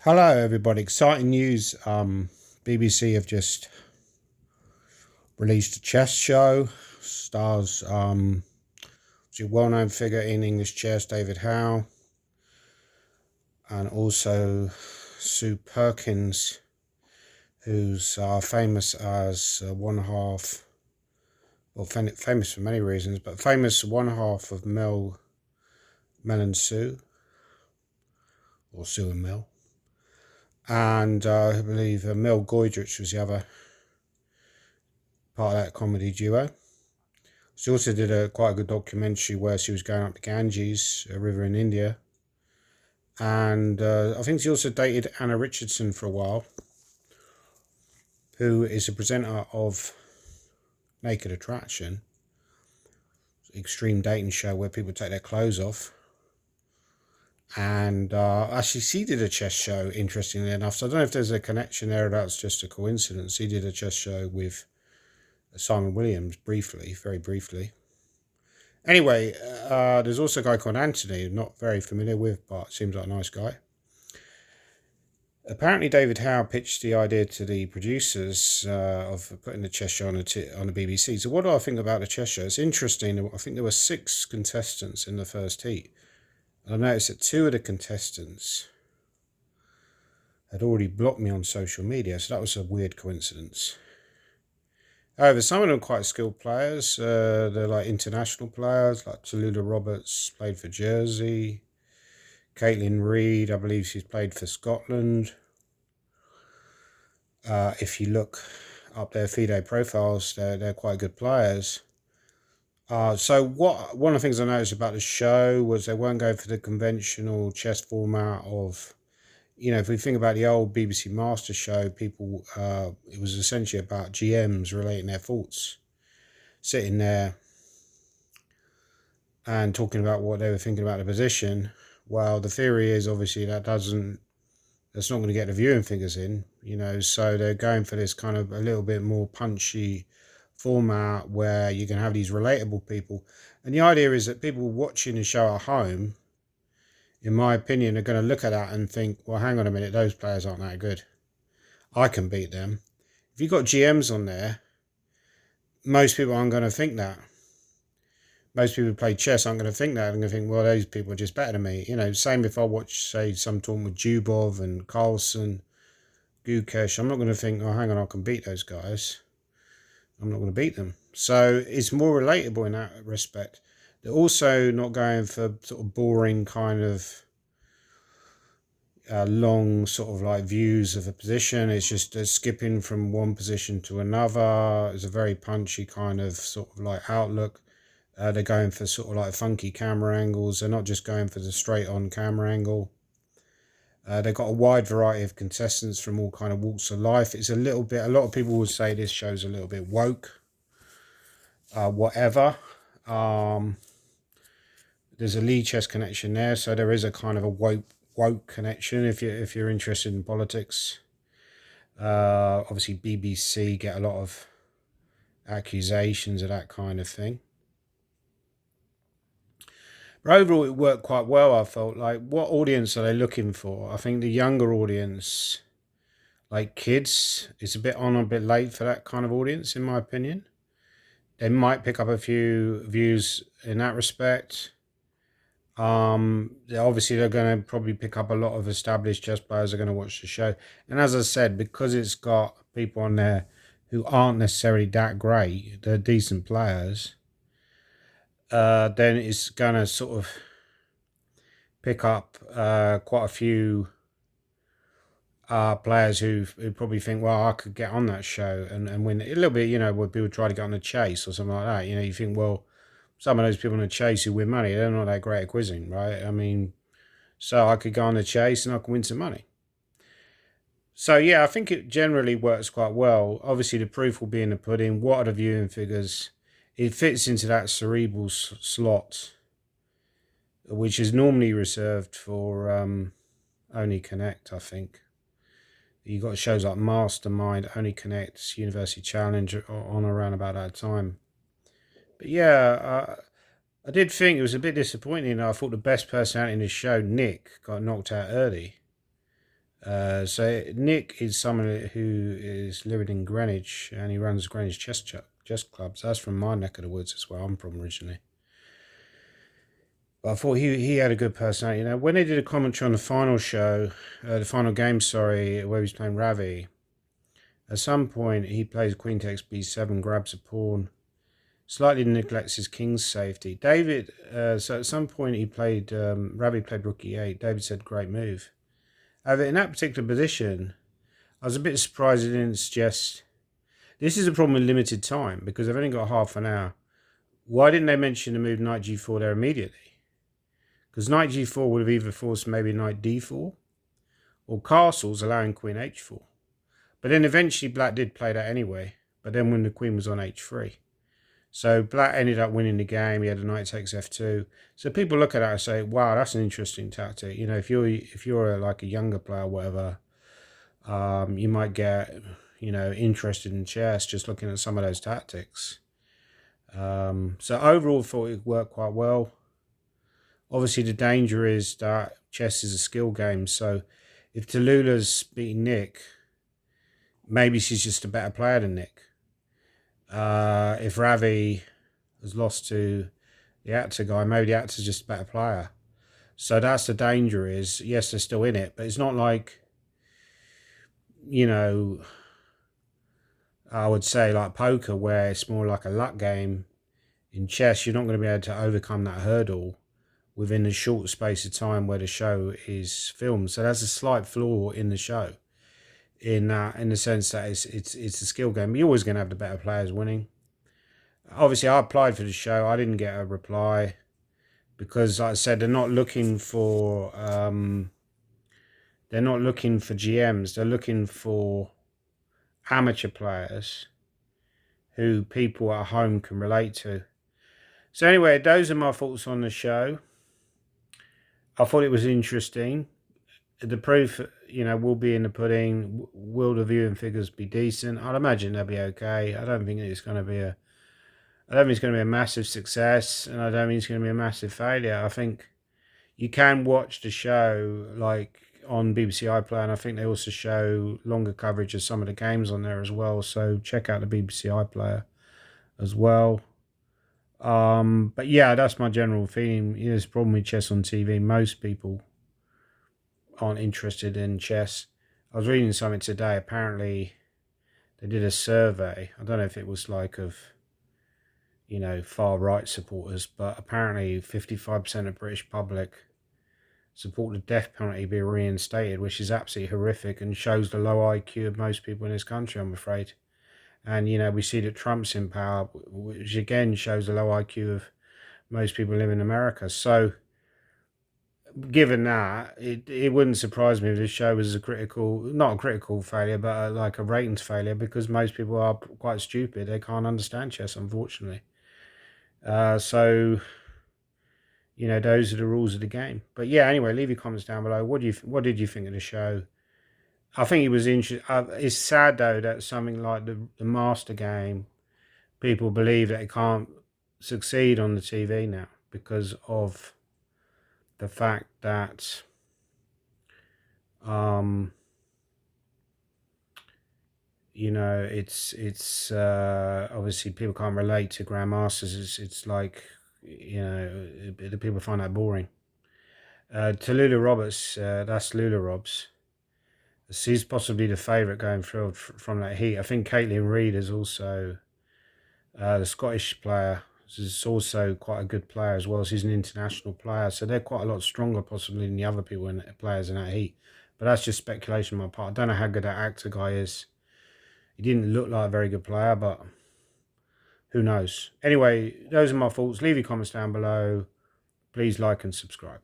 Hello, everybody. Exciting news. BBC have just released a chess show. Stars a well-known figure in English chess, David Howe, and also Sue Perkins, who's famous as one half, well, famous for many reasons, but famous one half of Mel and Sue, or Sue and Mel. And I believe Mel Goydrich was the other part of that comedy duo. She also did quite a good documentary where she was going up the Ganges, a river in India. And I think she also dated Anna Richardson for a while, who is a presenter of Naked Attraction, extreme dating show where people take their clothes off. And actually, she did a chess show, interestingly enough. So I don't know if there's a connection there or that's just a coincidence. She did a chess show with Simon Williams briefly, very briefly. Anyway, there's also a guy called Anthony, not very familiar with, but seems like a nice guy. Apparently, David Howe pitched the idea to the producers of putting the chess show on the BBC. So what do I think about the chess show? It's interesting. I think there were 6 contestants in the first heat. And I noticed that 2 of the contestants had already blocked me on social media, so that was a weird coincidence. However, some of them are quite skilled players. They're like international players, like Tallulah Roberts played for Jersey. Caitlin Reid, I believe she's played for Scotland. If you look up their FIDE profiles, they're quite good players. So one of the things I noticed about the show was they weren't going for the conventional chess format of, if we think about the old BBC Masters show, people, it was essentially about GMs relating their thoughts, sitting there and talking about what they were thinking about the position. Well, the theory is obviously that's not going to get the viewing figures in, so they're going for this kind of a little bit more punchy format where you can have these relatable people. And the idea is that people watching the show at home, in my opinion, are going to look at that and think, well, hang on a minute, those players aren't that good. I can beat them. If you've got GMs on there, most people aren't going to think that. Most people who play chess aren't going to think that. I'm going to think, well, those people are just better than me. Same if I watch, say, some tournament with Zubov and Carlsen, Gukesh, I'm not going to think, oh, hang on, I can beat those guys. I'm not going to beat them. So it's more relatable in that respect. They're also not going for sort of boring kind of long sort of like views of a position. It's just skipping from one position to another. It's a very punchy kind of sort of like outlook. They're going for sort of like funky camera angles. They're not just going for the straight on camera angle. They've got a wide variety of contestants from all kind of walks of life. It's a lot of people would say this show's a little bit woke. Whatever. There's a Lee Chess connection there, so there is a kind of a woke connection if you're interested in politics. Obviously, BBC get a lot of accusations of that kind of thing. But overall, it worked quite well, I felt. Like, what audience are they looking for? I think the younger audience, like kids, is a bit late for that kind of audience, in my opinion. They might pick up a few views in that respect. Obviously, they're going to probably pick up a lot of established chess players are going to watch the show. And as I said, because it's got people on there who aren't necessarily that great, they're decent players, then it's going to sort of pick up quite a few players who probably think, well, I could get on that show and win a little bit, where people try to get on the chase or something like that. You think, well, some of those people on the chase who win money, they're not that great at quizzing, right? I mean, so I could go on the chase and I can win some money. So, yeah, I think it generally works quite well. Obviously, the proof will be in the pudding. What are the viewing figures? It fits into that cerebral slot, which is normally reserved for Only Connect, I think. You got shows like Mastermind, Only Connect, University Challenge on around about that time. But yeah, I did think it was a bit disappointing. I thought the best personality in the show, Nick, got knocked out early. So Nick is someone who is living in Greenwich, and he runs Greenwich Chess Club. So that's from my neck of the woods as well. I'm from originally. But I thought he had a good personality. You know, when they did a commentary on the final show, the final game, sorry, where he was playing Ravi, at some point he plays queen takes b7, grabs a pawn, slightly neglects his king's safety. David, so at some point he played, Ravi played rook e8. David said, great move. However, in that particular position, I was a bit surprised he didn't suggest. This is a problem with limited time because they've only got half an hour. Why didn't they mention the move knight g4 there immediately? Because knight g4 would have either forced maybe knight d4 or castles allowing queen h4. But then eventually black did play that anyway, but then when the queen was on h3. So black ended up winning the game. He had a knight takes f2. So people look at that and say, wow, that's an interesting tactic. You know, if you're like a younger player or whatever, you might get, you know, interested in chess just looking at some of those tactics. So overall, thought it worked quite well. Obviously, the danger is that chess is a skill game. So if Tallulah's beating Nick, maybe she's just a better player than Nick. If Ravi has lost to the actor guy, maybe the actor's just a better player. So that's the danger is, yes, they're still in it, but it's not like, you know, I would say like poker where it's more like a luck game. In chess, you're not going to be able to overcome that hurdle within the short space of time where the show is filmed. So that's a slight flaw in the show, in the sense that it's a skill game. But you're always going to have the better players winning. Obviously, I applied for the show. I didn't get a reply because, like I said, they're not looking for GMs. They're looking for amateur players who people at home can relate to. So anyway, those are my thoughts on the show. I thought it was interesting. The proof, you know, will be in the pudding. Will the viewing figures be decent? I'd imagine they'll be okay. I don't think it's going to be a massive success, and I don't think it's going to be a massive failure. I think you can watch the show like on BBC iPlayer, and I think they also show longer coverage of some of the games on there as well. So check out the BBC iPlayer as well. But yeah, that's my general feeling. You know, there's a problem with chess on TV. Most people aren't interested in chess. I was reading something today. Apparently, they did a survey. I don't know if it was like of, you know, far right supporters, but apparently 55% of British public support the death penalty be reinstated, which is absolutely horrific and shows the low IQ of most people in this country, I'm afraid. And, you know, we see that Trump's in power, which again shows the low IQ of most people live in America. So, given that, it wouldn't surprise me if this show was not a critical failure, but like a ratings failure, because most people are quite stupid. They can't understand chess, unfortunately. So, you know, those are the rules of the game. But yeah, anyway, leave your comments down below. What did you think of the show? I think it was interesting. It's sad though that something like the Master Game, people believe that it can't succeed on the TV now because of the fact that you know, it's obviously people can't relate to grandmasters. It's like, you know, the people find that boring. Tallulah Roberts, that's Lula Robs. She's possibly the favourite going through from that heat. I think Caitlin Reid is also the Scottish player. She's also quite a good player as well. She's an international player, so they're quite a lot stronger possibly than the other players in that heat. But that's just speculation on my part. I don't know how good that actor guy is. He didn't look like a very good player, but who knows? Anyway, those are my thoughts. Leave your comments down below. Please like and subscribe.